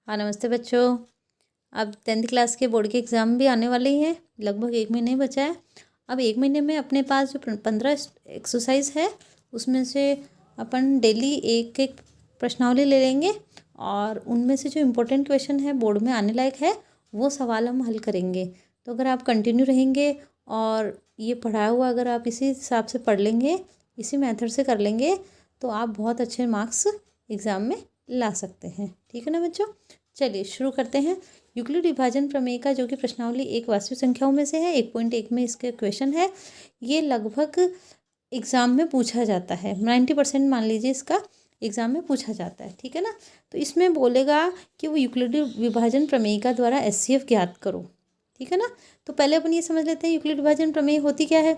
हाँ नमस्ते बच्चों। अब 10th क्लास के बोर्ड के एग्ज़ाम भी आने वाले ही हैं, लगभग 1 महीने ही बचा है। अब 1 महीने में अपने पास जो 15 एक्सरसाइज है उसमें से अपन डेली एक एक प्रश्नावली ले लेंगे और उनमें से जो इम्पोर्टेंट क्वेश्चन है बोर्ड में आने लायक है वो सवाल हम हल करेंगे। तो अगर आप कंटिन्यू रहेंगे और ये पढ़ाया हुआ अगर आप इसी हिसाब से पढ़ लेंगे, इसी मेथड से कर लेंगे तो आप बहुत अच्छे मार्क्स एग्ज़ाम में ला सकते हैं। ठीक है ना बच्चों, चलिए शुरू करते हैं। यूक्लिड विभाजन प्रमेय का जो कि प्रश्नावली एक वास्तविक संख्याओं में से है, 1.1 में इसके क्वेश्चन है। ये लगभग एग्ज़ाम में पूछा जाता है, 90% मान लीजिए इसका एग्ज़ाम में पूछा जाता है। ठीक है ना, तो इसमें बोलेगा कि वो यूक्लिड विभाजन प्रमेय का द्वारा HCF ज्ञात करो। ठीक है ना, तो पहले अपन ये समझ लेते हैं यूक्लिड विभाजन प्रमेय होती क्या है।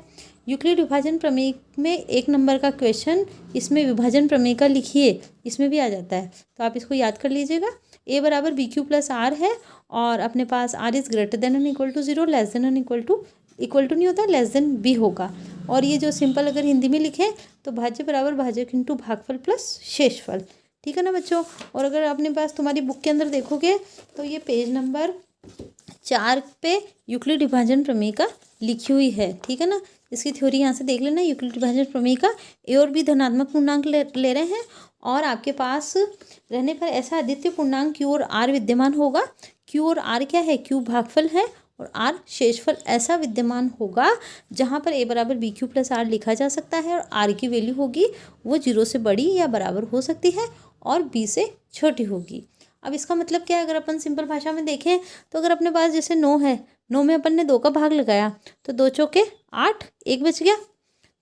यूक्लिड विभाजन प्रमेय में 1 नंबर का क्वेश्चन, इसमें विभाजन प्रमेय का लिखिए, इसमें भी आ जाता है, तो आप इसको याद कर लीजिएगा। A बराबर BQ प्लस R है और अपने पास R is greater than and equal to 0, less than and equal to नहीं होता, लेस देन B होगा। और ये जो सिंपल अगर हिंदी में लिखें तो भाज्य बराबर भाजक इंटू भागफल प्लस शेषफल। ठीक है ना बच्चों, और अगर अपने पास तुम्हारी बुक के अंदर देखोगे तो ये पेज नंबर 4 पे यूक्लिड विभाजन प्रमेय का लिखी हुई है। ठीक है ना, इसकी थ्योरी यहाँ से देख लेना। यूक्लिड विभाजन प्रमेय का ए और बी धनात्मक पूर्णांक ले रहे हैं और आपके पास रहने पर ऐसा अद्वितीय पूर्णांक क्यू और आर विद्यमान होगा। क्यू और आर क्या है, क्यू भागफल है और आर शेषफल ऐसा विद्यमान होगा जहाँ पर ए बराबर बी क्यू प्लस आर लिखा जा सकता है और आर की वैल्यू होगी वो 0 से बड़ी या बराबर हो सकती है और बी से छोटी होगी। अब इसका मतलब क्या है, अगर अपन सिंपल भाषा में देखें तो अगर अपने पास जैसे 9 है, 9 में अपन ने 2 का भाग लगाया तो 2 चौके 8, 1 बच गया।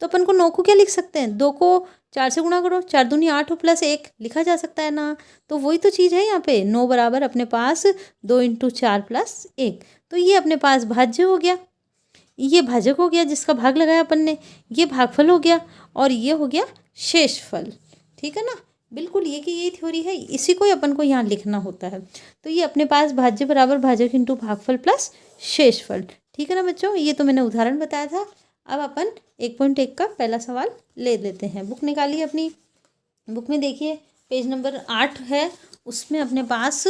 तो अपन को 9 को क्या लिख सकते हैं, 2 को 4 से गुणा करो, 4 दूनी 8 प्लस 1 लिखा जा सकता है ना। तो वही तो चीज़ है यहाँ पे, 9 बराबर अपने पास 2 इंटू 4 प्लस 1। तो ये अपने पास भाज्य हो गया, ये भाजक हो गया जिसका भाग लगाया अपन ने, ये भागफल हो गया और ये हो गया शेषफल। ठीक है ना, बिल्कुल ये कि ये थ्योरी है, इसी को ही अपन को यहाँ लिखना होता है। तो ये अपने पास भाज्य बराबर भाजक इंटू भागफल प्लस शेषफल। ठीक है ना बच्चों, ये तो मैंने उदाहरण बताया था। अब अपन 1.1 का पहला सवाल ले लेते हैं। बुक निकालिए अपनी, बुक में देखिए पेज नंबर 8 है, उसमें अपने पास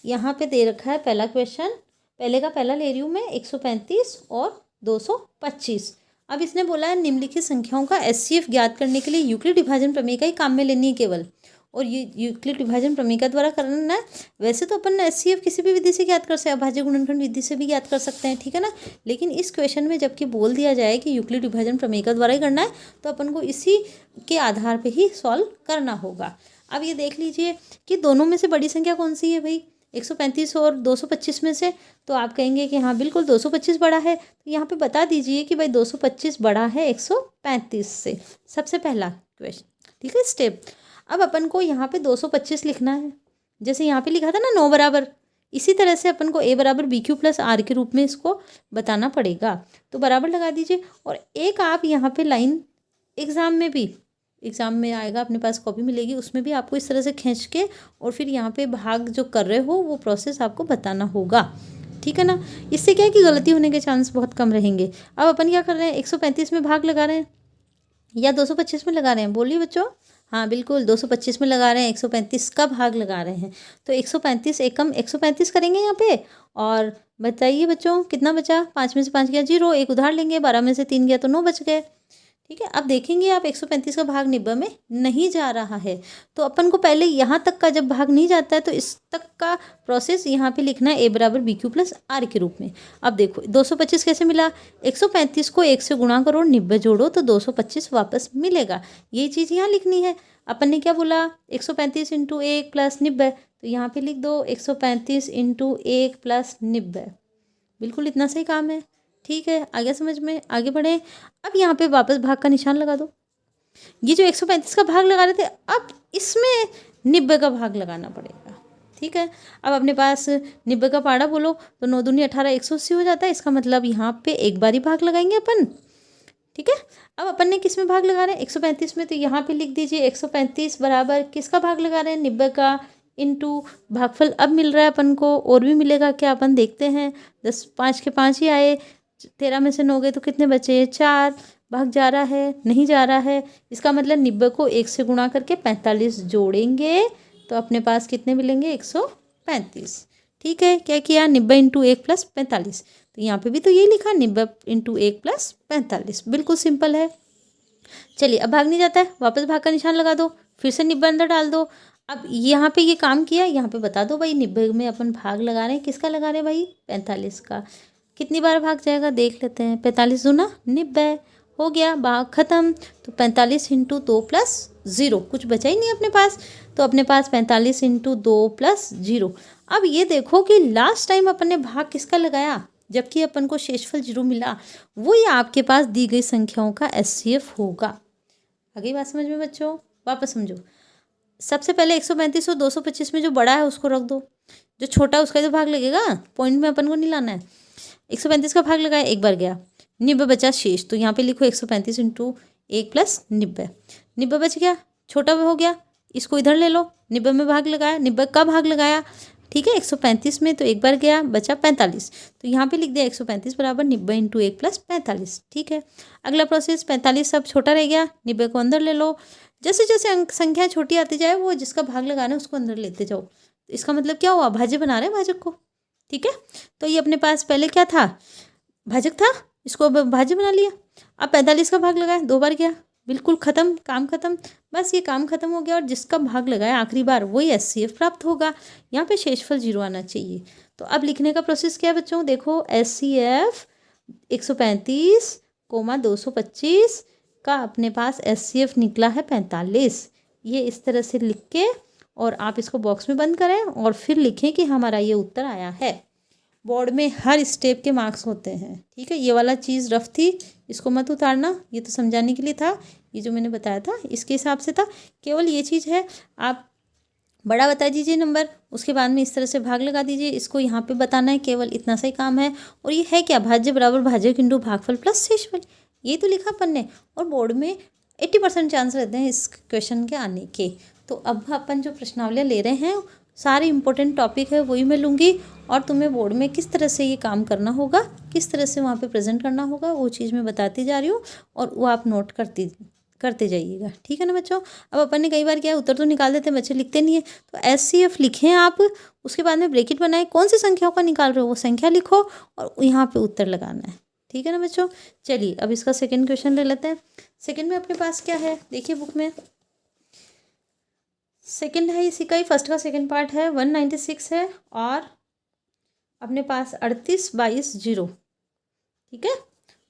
यहाँ पे दे रखा है पहला क्वेश्चन। पहले का पहला ले रही हूँ मैं, 135 और 225। अब इसने बोला है निम्नलिखित संख्याओं का HCF ज्ञात करने के लिए यूक्लिड विभाजन प्रमेय का ही काम में लेनी है केवल, और ये यूक्लिड विभाजन प्रमेय का द्वारा करना है। वैसे तो अपन HCF किसी भी विधि से ज्ञात कर सकते हैं, अभाज्य गुणनखंड विधि से भी ज्ञात कर सकते हैं। ठीक है ना, लेकिन इस क्वेश्चन में जबकि बोल दिया जाए कि यूक्लिड विभाजन प्रमेय का द्वारा ही करना है तो अपन को इसी के आधार पर ही सॉल्व करना होगा। अब ये देख लीजिए कि दोनों में से बड़ी संख्या कौन सी है भाई, 135 और 225 में से। तो आप कहेंगे कि हाँ बिल्कुल 225 बड़ा है, तो यहाँ पे बता दीजिए कि भाई 225 बड़ा है 135 से। सबसे पहला क्वेश्चन, ठीक है, स्टेप। अब अपन को यहाँ पे 225 लिखना है, जैसे यहाँ पे लिखा था ना 9 बराबर, इसी तरह से अपन को ए बराबर बी क्यू प्लस आर के रूप में इसको बताना पड़ेगा। तो बराबर लगा दीजिए और एक आप यहाँ पे लाइन एग्ज़ाम में आएगा, अपने पास कॉपी मिलेगी, उसमें भी आपको इस तरह से खींच के और फिर यहाँ पे भाग जो कर रहे हो वो प्रोसेस आपको बताना होगा। ठीक है ना, इससे क्या है कि गलती होने के चांस बहुत कम रहेंगे। अब अपन क्या कर रहे हैं, 135 में भाग लगा रहे हैं या 225 में लगा रहे हैं, बोलिए बच्चों। हाँ बिल्कुल 225 में लगा रहे हैं, 135 का भाग लगा रहे हैं। तो 135 एकम 135 करेंगे यहाँ पे और बताइए बच्चों कितना बचा, 5 में से 5 गया 0, एक उधार लेंगे, 12 में से 3 गया तो 9 बच गए। ठीक है, अब देखेंगे आप 135 का भाग 90 में नहीं जा रहा है, तो अपन को पहले यहाँ तक का जब भाग नहीं जाता है तो इस तक का प्रोसेस यहाँ पे लिखना है ए बराबर बी क्यू प्लस आर के रूप में। अब देखो 225 कैसे मिला, 135 को 1 से गुणा करो, 90 जोड़ो तो 225 वापस मिलेगा। यही चीज़ यहाँ लिखनी है। अपन ने क्या बोला, 135 इंटू 1 प्लस 90, तो यहाँ पे लिख दो 135 इंटू 1 प्लस 90। बिल्कुल इतना सही काम है। ठीक है, आगे समझ में, आगे बढ़ें। अब यहाँ पे वापस भाग का निशान लगा दो। ये जो 135 का भाग लगा रहे थे, अब इसमें 90 का भाग लगाना पड़ेगा। ठीक है, अब अपने पास 90 का पाड़ा बोलो तो 9 दूनी 18, 180 हो जाता है। इसका मतलब यहाँ पे एक बार ही भाग लगाएंगे अपन। ठीक है, अब अपन ने किस में भाग लगा रहे हैं, 135 में, तो यहाँ पे लिख दीजिए 135 बराबर किसका भाग लगा रहे हैं, 90 का, इंटू भागफल अब मिल रहा है अपन को, और भी मिलेगा क्या अपन देखते हैं। 10 5 के 5 ही आए, 13 में से 9 गए तो कितने बचे, 4। भाग जा रहा है, नहीं जा रहा है, इसका मतलब 90 को 1 से गुणा करके 45 जोड़ेंगे तो अपने पास कितने मिलेंगे, 145। 35। ठीक है, क्या किया, 90 इंटू 1 प्लस 45। तो यहाँ पे भी तो यही लिखा, 90 इंटू 1 प्लस 45। बिल्कुल सिंपल है। चलिए, अब भाग नहीं जाता है, वापस भाग का निशान लगा दो, फिर से 90 अंदर डाल दो। अब यहाँ पे ये काम किया, यहाँ पे बता दो भाई 90 में अपन भाग लगा रहे हैं, किसका लगा रहे हैं भाई, 45 का। कितनी बार भाग जाएगा देख लेते हैं। 45 दूना 90, हो गया, भाग खत्म। तो 45 इंटू 2 प्लस 0, कुछ बचा ही नहीं अपने पास। तो अपने पास 45 इंटू 2 प्लस 0। अब ये देखो कि लास्ट टाइम अपन ने भाग किसका लगाया, जबकि अपन को शेषफल 0 मिला, वो ये आपके पास दी गई संख्याओं का एचसीएफ होगा। आ गई बात समझ में बच्चों? वापस समझो। सबसे पहले 135 और 225 में जो बड़ा है उसको रख दो, जो छोटा है उसका तो भाग लगेगा, पॉइंट में अपन को नहीं लाना है। 135 का भाग लगाया, एक बार गया, 90 बचा शेष। तो यहाँ पे लिखो 135 इंटू 1 प्लस 90। 90 बच गया, छोटा हो गया, इसको इधर ले लो, 90 में भाग लगाया, 90 का भाग लगाया, ठीक है, 135 में तो एक बार गया, बचा 45। तो यहाँ पे लिख दिया 135 बराबर 90 इंटू 1 प्लस 45। ठीक है, अगला प्रोसेस, 45 सब छोटा रह गया, 90 को अंदर ले लो। जैसे जैसे अंक संख्या छोटी आती जाए, वो जिसका भाग लगाना है उसको अंदर लेते जाओ। इसका मतलब क्या हुआ, भाज्य बना रहे हैं भाजक को। ठीक है, तो ये अपने पास पहले क्या था, भाजक था, इसको भाज्य बना लिया। अब 45 का भाग लगाया, 2 बार गया, बिल्कुल खत्म, काम खत्म। बस ये काम खत्म हो गया, और जिसका भाग लगाया आखिरी बार वही एचसीएफ प्राप्त होगा। यहाँ पे शेषफल 0 आना चाहिए। तो अब लिखने का प्रोसेस क्या है बच्चों, देखो एचसीएफ 135, 225 का अपने पास एचसीएफ निकला है 45। ये इस तरह से लिख के, और आप इसको बॉक्स में बंद करें और फिर लिखें कि हमारा ये उत्तर आया है। बोर्ड में हर स्टेप के मार्क्स होते हैं। ठीक है, ये वाला चीज़ रफ थी, इसको मत उतारना, ये तो समझाने के लिए था, ये जो मैंने बताया था इसके हिसाब से था। केवल ये चीज़ है, आप बड़ा बता दीजिए नंबर, उसके बाद में इस तरह से भाग लगा दीजिए, इसको यहाँ पे बताना है, केवल इतना सा ही काम है। और ये है क्या, भाज्य बराबर भाजक इंटू भागफल प्लस शेषफल, ये तो लिखा अपन ने। और बोर्ड में 80% चांस रहते हैं इस क्वेश्चन के आने के। तो अब अपन जो प्रश्नावलियाँ ले रहे हैं, सारे इंपॉर्टेंट टॉपिक है वही मैं लूँगी, और तुम्हें बोर्ड में किस तरह से ये काम करना होगा, किस तरह से वहाँ पे प्रेजेंट करना होगा, वो चीज़ मैं बताती जा रही हूँ, और वो आप नोट करते जाइएगा। ठीक है ना बच्चों? अब अपन ने कई बार क्या, उत्तर तो निकाल देते हैं, बच्चे लिखते नहीं है। तो एचसीएफ लिखें आप, उसके बाद में ब्रैकेट बनाएं, कौन सी संख्याओं का निकाल रहे हो वो संख्या लिखो, और यहाँ पे उत्तर लगाना है। ठीक है ना बच्चों? चलिए, अब इसका सेकेंड क्वेश्चन ले लेते हैं। सेकेंड में अपने पास क्या है, देखिए बुक में, सेकेंड है इसी का ही, फर्स्ट का सेकेंड पार्ट है, 196 है, और अपने पास 38,22,0। ठीक है,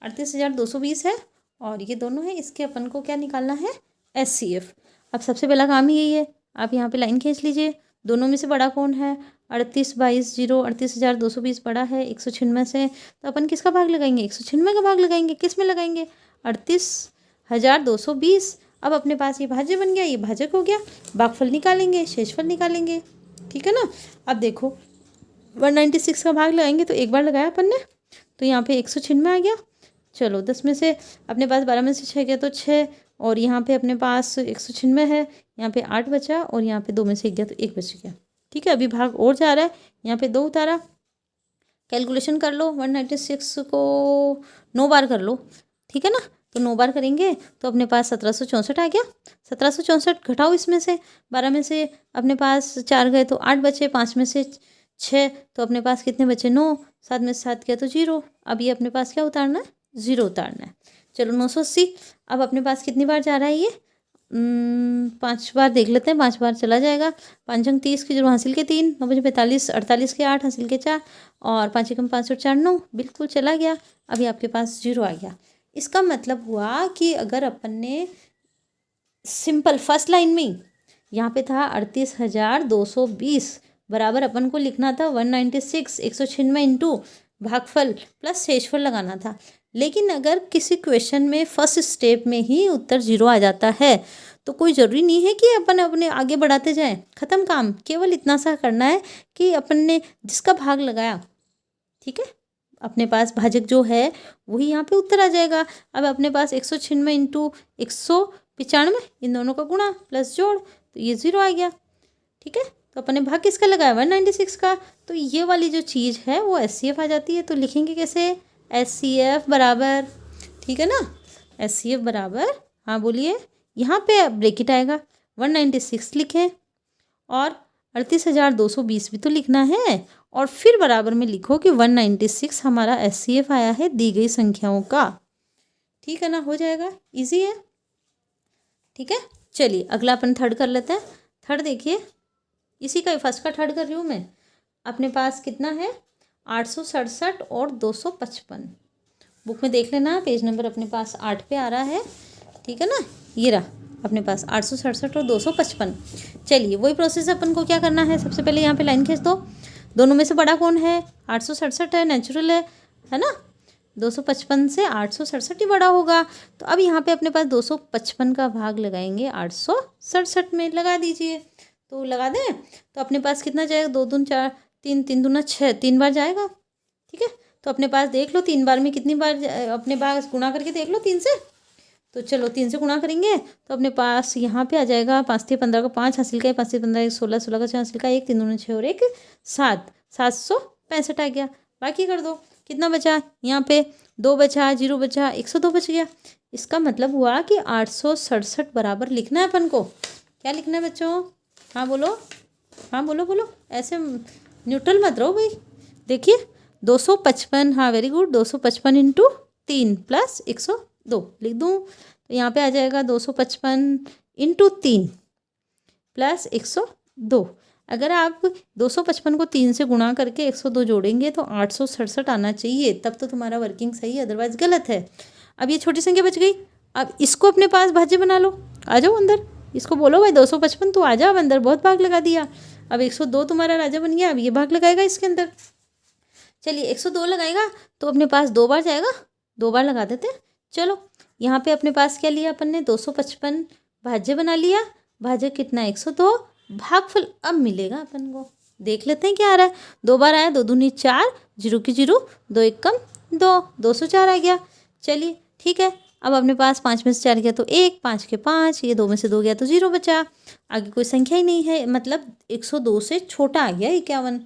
38,220 है, और ये दोनों है, इसके अपन को क्या निकालना है, एचसीएफ। अब सबसे पहला काम ही यही है, आप यहाँ पे लाइन खींच लीजिए, दोनों में से बड़ा कौन है, 38,22,0, 38,220 बड़ा है 196 से। तो अपन किसका भाग लगाएंगे, 196 का भाग लगाएंगे। किस में लगाएंगे, 38,220। अब अपने पास ये भाज्य बन गया, ये भाजक हो गया, भागफल निकालेंगे, शेषफल निकालेंगे। ठीक है ना? अब देखो 196 का भाग लगाएंगे, तो एक बार लगाया अपन ने, तो यहाँ पे 196 आ गया। चलो 10 में से अपने पास 12 में से 6 गया तो 6, और यहाँ पे अपने पास 196 है, यहाँ पे 8 बचा, और यहाँ पे 2 में से 1 गया तो 1 बच गया। ठीक है, अभी भाग और जा रहा है, यहाँ पे 2 उतारा, कैलकुलेशन कर लो, 196 को 9 बार कर लो। ठीक है ना? तो 9 बार करेंगे तो अपने पास 1764 आ गया। 1764 घटाओ इसमें से, 12 में से अपने पास 4 गए तो 8 बचे, 5 में से 6, तो अपने पास कितने बचे, 9, 7 में से 7 गया तो 0। अब ये अपने पास क्या उतारना है, 0 उतारना है। चलो 980, अब अपने पास कितनी बार जा रहा है ये, 5 बार देख लेते हैं, 5 बार चला जाएगा। 5 अंक 30 की, 0 हासिल के 3, 9 बजे 45, 48 के 8 हासिल के 4, और 5 एकम 5 और 4 9, बिल्कुल चला गया। अभी आपके पास 0 आ गया। इसका मतलब हुआ कि अगर अपन ने सिंपल फर्स्ट लाइन में यहाँ पे था 38,220 बराबर अपन को लिखना था 196, 196 इंटू भागफल प्लस शेषफल लगाना था। लेकिन अगर किसी क्वेश्चन में फर्स्ट स्टेप में ही उत्तर 0 आ जाता है, तो कोई ज़रूरी नहीं है कि अपन अपने आगे बढ़ाते जाएं, ख़त्म काम। केवल इतना सा करना है कि अपन ने जिसका भाग लगाया, ठीक है, अपने पास भाजक जो है वही यहाँ पे उत्तर आ जाएगा। अब अपने पास 196 इंटू 195, इन दोनों का गुणा प्लस जोड़, तो ये 0 आ गया। ठीक है, तो अपन ने भाग किसका लगाया, 196 का। तो ये वाली जो चीज़ है वो एचसीएफ आ जाती है। तो लिखेंगे कैसे, एचसीएफ बराबर, ठीक है ना, एचसीएफ बराबर, हाँ बोलिए, यहाँ पे ब्रैकेट आएगा, 196 लिखें, और 38,220 भी तो लिखना है, और फिर बराबर में लिखो कि 196 हमारा SCF आया है दी गई संख्याओं का। ठीक है ना, हो जाएगा, इजी है। ठीक है, चलिए अगला अपन थर्ड कर लेते हैं। थर्ड देखिए, इसी का फर्स्ट का थर्ड कर रही हूँ मैं। अपने पास कितना है, 867 और 255। बुक में देख लेना, पेज नंबर अपने पास 8 पे आ रहा है। ठीक है ना, ये रहा अपने पास 867 और 255। चलिए वही प्रोसेस अपन को क्या करना है, सबसे पहले यहाँ पे लाइन खींच दो। दोनों में से बड़ा कौन है, 867 है, नेचुरल है ना। 255 से 867 ही बड़ा होगा। तो अब यहाँ पे अपने पास 255 का भाग लगाएंगे 867 में, लगा दीजिए। तो लगा दें तो अपने पास कितना जाएगा, 2 दूनी 4, 3 3 दूना 6, 3 बार जाएगा। ठीक है, तो अपने पास देख लो 3 बार में कितनी बार अपने पास गुणा करके देख लो 3 से। तो चलो 3 से गुणा करेंगे तो अपने पास यहाँ पे आ जाएगा 5 3 15 का 5 हासिल का, 5 3 15 16 16 का 6 हासिल का, 1 3 दूनी 6 और 1 7, 765 आ गया। बाकी कर दो, कितना बचा, यहाँ पे 2 बचा, 0 बचा, 102 बच गया। इसका मतलब हुआ कि 867 बराबर लिखना है अपन को। क्या लिखना है बच्चों, हाँ बोलो, हाँ बोलो बोलो, ऐसे न्यूट्रल मत रहो भाई। देखिए 255, हाँ वेरी गुड, 255 इंटू 3 प्लस 102 लिख दूँ। तो यहाँ पे आ जाएगा 255 इंटू 3 प्लस 102। अगर आप 255 को 3 से गुणा करके 102 जोड़ेंगे तो 867 आना चाहिए, तब तो तुम्हारा वर्किंग सही है, अदरवाइज गलत है। अब ये छोटी संख्या बच गई, अब इसको अपने पास भाज्य बना लो। आ जाओ अंदर, इसको बोलो भाई 255 तो आ जाओ अंदर, बहुत भाग लगा दिया। अब 102 तुम्हारा राजा बन गया, अब ये भाग लगाएगा इसके अंदर। चलिए 102 लगाएगा तो अपने पास 2 बार जाएगा, 2 बार लगा देते हैं। चलो यहाँ पे अपने पास क्या लिया अपन ने, 255 भाज्य बना लिया। भाज्य कितना, 102, भागफल अब मिलेगा अपन को। देख लेते हैं क्या आ रहा है, 2 बार आया, 2 दूनी 4, 0 की 0, 2 1 कम 2, 204 आ गया। चलिए ठीक है, अब अपने पास 5 में से 4 गया तो 1, 5 के 5, ये 2 में से 2 गया तो 0 बचा। आगे कोई संख्या ही नहीं है, मतलब 102 से छोटा आ गया 51।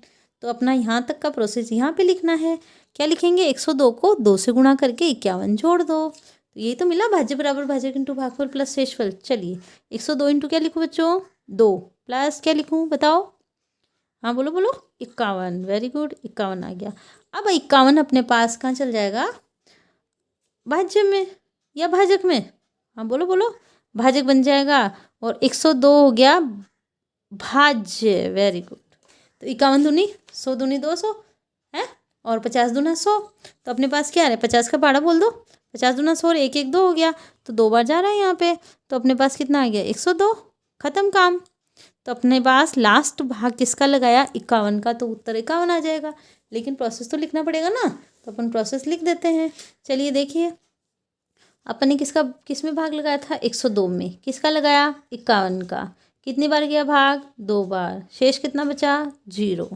तो अपना यहाँ तक का प्रोसेस यहाँ पे लिखना है। क्या लिखेंगे, 102 को 2 से गुणा करके 51 जोड़ दो। तो यही तो मिला, भाज्य बराबर भाज्य इंटू भागफल प्लस शेषफल। चलिए 102 इंटू क्या लिखूँ बच्चों, 2 प्लस क्या लिखूँ बताओ, हाँ बोलो बोलो, 51, वेरी गुड, 51 आ गया। अब 51 अपने पास कहाँ चल जाएगा, भाज्य में या भाजक में, हाँ बोलो बोलो, भाजक बन जाएगा। और 102 हो गया भाज्य, वेरी गुड। तो 51 दूनी 100 दूनी 200 है, और 50 दूना 100। तो अपने पास क्या आ रहा है, 50 का पाड़ा बोल दो, 50 दूना 100 और 1 1 2 हो गया, तो 2 बार जा रहा है यहाँ पे। तो अपने पास कितना आ गया, 102, खत्म काम। तो अपने पास लास्ट भाग किसका लगाया, 51 का, तो उत्तर 51 आ जाएगा। लेकिन प्रोसेस तो लिखना पड़ेगा ना, तो अपन प्रोसेस लिख देते हैं। चलिए देखिए, अपन ने किस में भाग लगाया था, 102 में। किसका लगाया, 51 का। कितनी बार गया भाग, 2 बार। शेष कितना बचा, 0।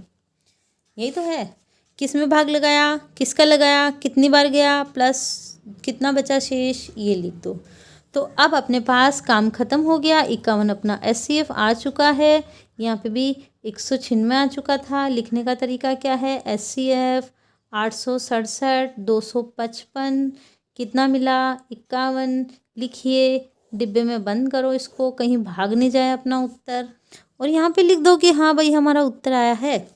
यही तो है, किस में भाग लगाया, किसका लगाया, कितनी बार गया, प्लस कितना बचा शेष, ये लिख दो। तो अब अपने पास काम खत्म हो गया। 51 अपना SCF आ चुका है। यहाँ पे भी 196 आ चुका था। लिखने का तरीका क्या है, SCF 867 255 कितना मिला, 51 लिखिए, डिब्बे में बंद करो इसको, कहीं भाग नहीं जाए अपना उत्तर। और यहाँ पे लिख दो कि हाँ भाई हमारा उत्तर आया है।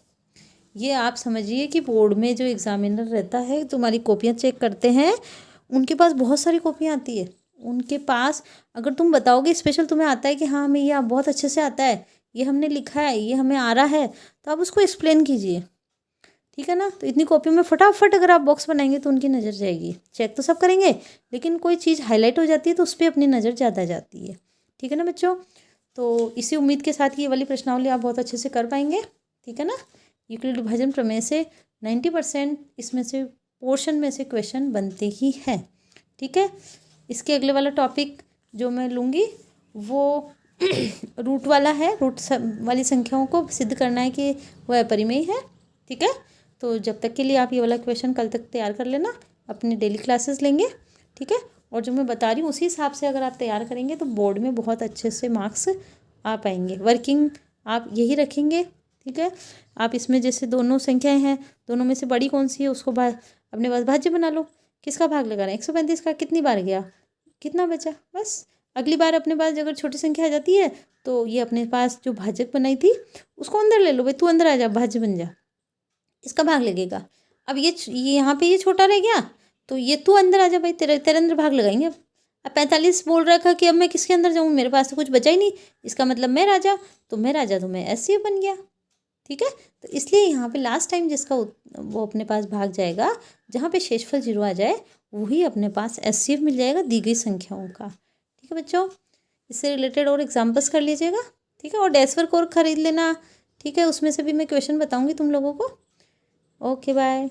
ये आप समझिए कि बोर्ड में जो एग्ज़ामिनर रहता है, तुम्हारी कॉपियाँ चेक करते हैं, उनके पास बहुत सारी कॉपियाँ आती है। उनके पास अगर तुम बताओगे स्पेशल तुम्हें आता है कि हाँ हमें ये बहुत अच्छे से आता है, ये हमने लिखा है, ये हमें आ रहा है, तो आप उसको एक्सप्लेन कीजिए। ठीक है ना, तो इतनी कॉपियों में फटाफट अगर आप बॉक्स बनाएंगे तो उनकी नज़र जाएगी। चेक तो सब करेंगे, लेकिन कोई चीज़ हाईलाइट हो जाती है तो उस पर अपनी नज़र ज़्यादा जाती है। ठीक है ना बच्चों, तो इसी उम्मीद के साथ ये वाली प्रश्नावली आप बहुत अच्छे से कर पाएंगे। ठीक है ना, यूक्लिड विभाजन प्रमेय से 90% इसमें से पोर्शन में से क्वेश्चन बनते ही हैं। ठीक है, इसके अगले वाला टॉपिक जो मैं लूँगी वो रूट वाला है। रूट वाली संख्याओं को सिद्ध करना है कि वह अपरिमेय है। ठीक है, तो जब तक के लिए आप ये वाला क्वेश्चन कल तक तैयार कर लेना, अपनी डेली क्लासेस लेंगे। ठीक है, और जो मैं बता रही हूँ उसी हिसाब से अगर आप तैयार करेंगे तो बोर्ड में बहुत अच्छे से मार्क्स आ पाएंगे। वर्किंग आप यही रखेंगे। ठीक है, आप इसमें जैसे दोनों संख्याएं हैं, दोनों में से बड़ी कौन सी है उसको अपने पास भाज्य बना लो। किसका भाग लगा रहे हैं, 135 का कितनी बार गया, कितना बचा, बस अगली बार अपने पास अगर छोटी संख्या आ जाती है तो ये अपने पास जो भाजक बनाई थी उसको अंदर ले लो भाई, तू अंदर आ जा, भाज्य बन जा, इसका भाग लगेगा। अब ये यहाँ पे ये छोटा रह गया तो ये तू अंदर आ जा भाई, तेरे तेरे अंदर भाग लगाएंगे। अब 45 बोल रखा कि अब मैं किसके अंदर जाऊँ, मेरे पास तो कुछ बचा ही नहीं, इसका मतलब मैं राजा, तो मैं राजा तो मैं एससीएफ बन गया। ठीक है, तो इसलिए यहाँ पे लास्ट टाइम जिसका वो अपने पास भाग जाएगा, जहाँ पे शेषफल 0 आ जाए, वही अपने पास एससीएफ मिल जाएगा दी गई संख्याओं का। ठीक है बच्चों, इससे रिलेटेड और एग्जाम्पल्स कर लीजिएगा। ठीक है, और डेस्क वर्क और ख़रीद लेना। ठीक है, उसमें से भी मैं क्वेश्चन बताऊँगी तुम लोगों को। Okay bye.